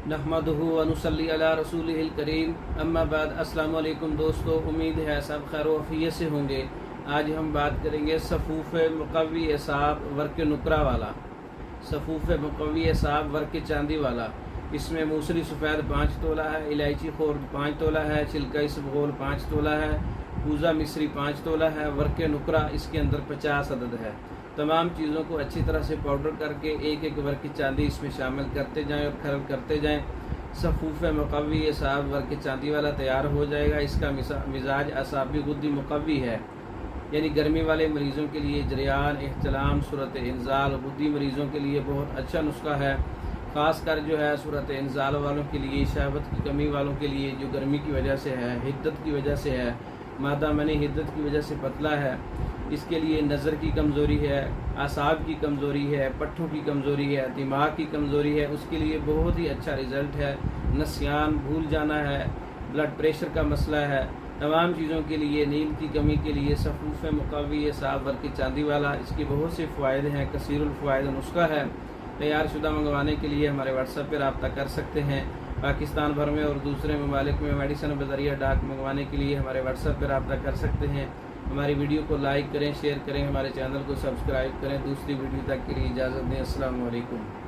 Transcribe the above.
नहमदुहु व नुसल्ली अला रसूलिहिल करीम, अम्मा बाद। अस्सलाम वालेकुम दोस्तों, उम्मीद है सब खैर वफ़ियत से होंगे। आज हम बात करेंगे सफ़ूफ़ मुक़व्वी एसाब वर्क नुकरा वाला। सफ़ूफ़ मुक़व्वी एसाब वर्क चांदी वाला। इसमें मूसली सफ़ेद 5 तोला है, इलायची खोर्द 5 तोला है, छिलका इसबगोल 5 तोला है, पूज़ा मिस्री 5 तोला है। वर्क नुकरा इसके अंदर 50 अदद है। तमाम चीज़ों को अच्छी तरह से पाउडर करके एक एक वर्क चांदी इसमें शामिल करते जाएं और खरल करते जाएं। सफ़ूफ़ मुक़व्वी एसाब वर्क चांदी वाला तैयार हो जाएगा। इसका मिजाज असाबी गुद्दी मुक़व्वी है, यानी गर्मी वाले मरीज़ों के लिए जरियान, एहतलाम, सूरत इंज़ाल, गुद्दी मरीज़ों के लिए बहुत अच्छा नुस्खा है। ख़ास कर जो है सूरत इंज़ाल वालों के लिए, शहवत की कमी वालों के लिए, जो गर्मी की वजह से है, हिद्दत की वजह से है, मादा मनी हिद्दत की वजह से पतला है, इसके लिए नज़र की कमज़ोरी है, आसाब की कमज़ोरी है, पट्ठों की कमज़ोरी है, दिमाग की कमज़ोरी है, उसके लिए बहुत ही अच्छा रिज़ल्ट है। नसियान, भूल जाना है, ब्लड प्रेशर का मसला है, तमाम चीज़ों के लिए, नींद की कमी के लिए सफ़ूफ़ मुक़व्वी एसाब वर्क चांदी वाला, इसके बहुत से फ़ायदे हैं। कसीरुल फ़वाइद नुस्खा है। तैयार शुदा मंगवाने के लिए हमारे व्हाट्सएप पर रब्ता कर सकते हैं। पाकिस्तान भर में और दूसरे ममालिक में मेडिसन बज़रिया डाक मंगवाने के लिए हमारे व्हाट्सएप पर रब्ता कर सकते हैं। हमारी वीडियो को लाइक करें, शेयर करें, हमारे चैनल को सब्सक्राइब करें। दूसरी वीडियो तक के लिए इजाज़त दें। अस्सलाम वालेकुम।